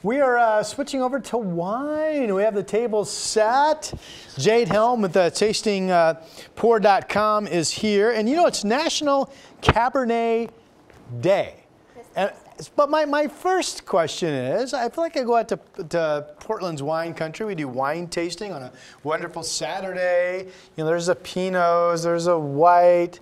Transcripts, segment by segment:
We are switching over to wine. We have the table set. Jade Helm with tastingpour.com is here. And you know, it's National Cabernet Day. But my first question is, I feel like I go out to Portland's wine country. We do wine tasting on a wonderful Saturday. You know, there's a Pinots, there's a white.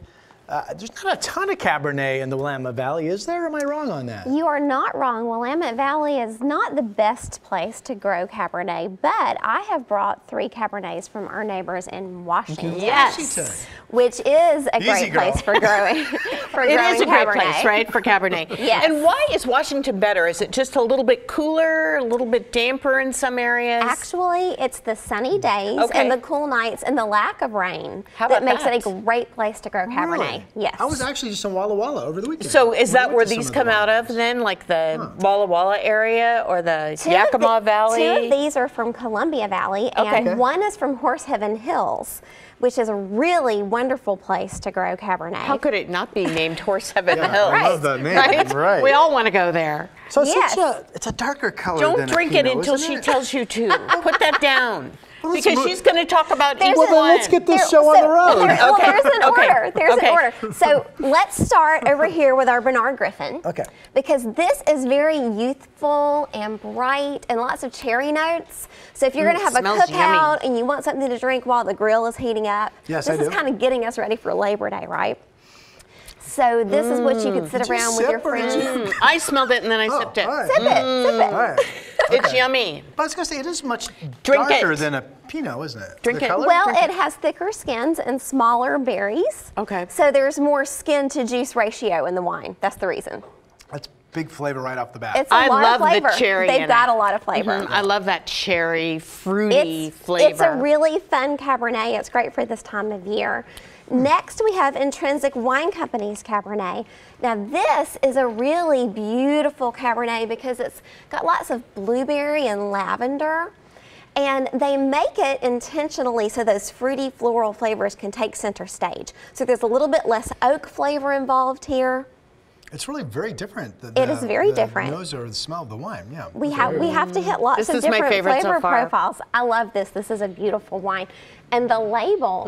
There's not a ton of Cabernet in the Willamette Valley, is there? Or am I wrong on that? You are not wrong. Willamette Valley is not the best place to grow Cabernet, but I have brought 3 Cabernets from our neighbors in Washington. Yes. Which is a great place for growing. It is a great place, right, for Cabernet. Yes. And why is Washington better? Is it just a little bit cooler, a little bit damper in some areas? Actually, it's the sunny days and the cool nights and the lack of rain that makes it a great place to grow Cabernet. Really? Yes. I was actually just in Walla Walla over the weekend. So is that where these come out of then, like the Walla Walla area or the Yakima Valley? 2 of these are from Columbia Valley, and one is from Horseheaven Hills, which is a really wonderful place to grow Cabernet. How could it not be named Horseheaven Hills? I love that name. Right? We all want to go there. So it's a darker color Don't than drink a Pinot, it until she tells you to. Put that down. Because she's going to talk about each one. Let's get this show on the road. There's an order. There's an order. So let's start over here with our Bernard Griffin. Okay. Because this is very youthful and bright and lots of cherry notes. So if you're going to have a cookout and you want something to drink while the grill is heating up, this is kind of getting us ready for Labor Day, right? So this is what you could sit around with your friends. I smelled it and then I sipped it. Sip it. Sip it. All right. It's yummy. But I was going to say, it is much darker than a Pinot, isn't it? Drink it. Well, it has thicker skins and smaller berries. Okay. So there's more skin to juice ratio in the wine. That's the reason. That's big flavor right off the bat. It's a lot of flavor. The cherry. They've got a lot of flavor. I love that cherry, fruity flavor. It's a really fun Cabernet. It's great for this time of year. Next, we have Intrinsic Wine Company's Cabernet. Now, this is a really beautiful Cabernet because it's got lots of blueberry and lavender. And they make it intentionally so those fruity floral flavors can take center stage. So there's a little bit less oak flavor involved here. It's really very different. It is very different. The nose or the smell of the wine, yeah. We have to hit lots of different flavor profiles. I love this. This is a beautiful wine. And the label,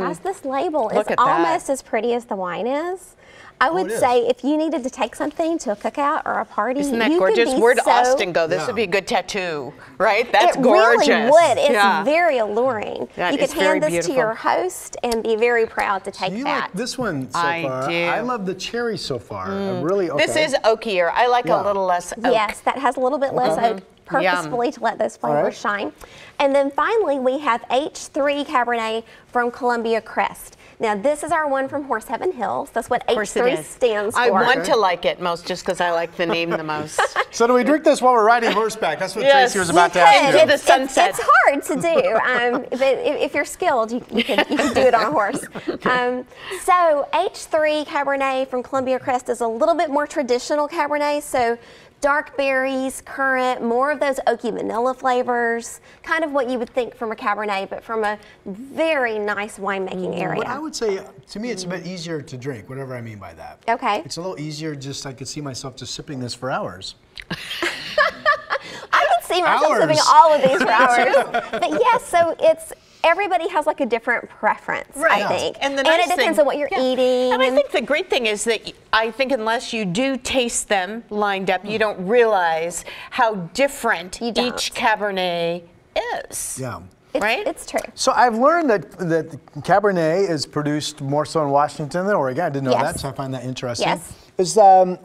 guys, this label is almost as pretty as the wine is. I would say if you needed to take something to a cookout or a party, isn't that gorgeous? Where'd Austin go? This would be a good tattoo, right? That's gorgeous. It really would. It's very alluring. That you could hand this to your host and be very proud to take you that. Like this one so I far? do. I love the cherry so far. Really This is oakier. I like a little less oak. Yes, that has a little bit less oak purposefully to let those flavors shine. And then finally, we have H3 Cabernet from Columbia Crest. Now, this is our one from Horseheaven Hills. That's what H3 stands for. I want to like it most just because I like the name the most. So do we drink this while we're riding horseback? That's what Tracy was about to ask you. Into the sunset. It's hard to do, but if you're skilled, you can do it on a horse. So H3 Cabernet from Columbia Crest is a little bit more traditional Cabernet. So dark berries, currant, more of those oaky vanilla flavors, kind of what you would think from a Cabernet, but from a very nice winemaking area. What I would say, to me, it's a bit easier to drink, whatever I mean by that. Okay. It's a little easier, I could see myself just sipping this for hours. I can see myself sipping all of these for hours. But yes, so everybody has like a different preference, I think. And it depends on what you're eating. And I think the great thing is that I think unless you do taste them lined up, you don't realize how different each Cabernet is. Yeah. Right? It's true. So I've learned that Cabernet is produced more so in Washington than Oregon. I didn't know that, so I find that interesting. Yes. There's no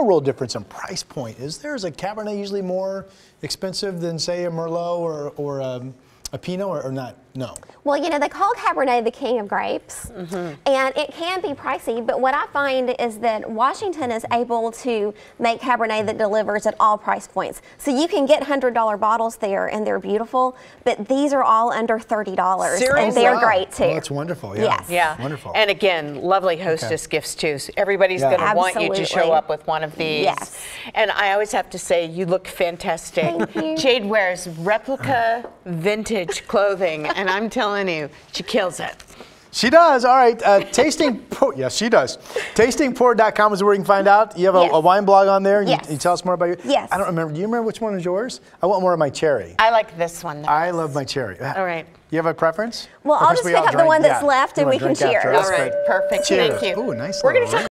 real difference in price point, is there? Is a Cabernet usually more expensive than, say, a Merlot or a Pinot, or not? No. Well, you know, they call Cabernet the king of grapes, and it can be pricey, but what I find is that Washington is able to make Cabernet that delivers at all price points. So you can get $100 bottles there, and they're beautiful, but these are all under $30, and they're great too. Oh, that's wonderful, yeah. Yes. Yeah. Wonderful. And again, lovely hostess gifts too. So everybody's going to want you to show up with one of these. Yes. And I always have to say, you look fantastic. Thank you. Jade wears replica vintage clothing, and I'm telling you, she kills it. She does. All right. Yes, she does. Tastingport.com is where you can find out. You have a wine blog on there. And Yes. you tell us more about your. Yes. I don't remember. Do you remember which one is yours? I want more of my cherry. I like this one. I love my cherry. All right. You have a preference? Well, Of I'll course, just we pick all up the drink- one that's yeah. left You and we wanna can drink after cheers. us, All right. but Perfect. Cheers. Thank you. Ooh, nice We're going little to talk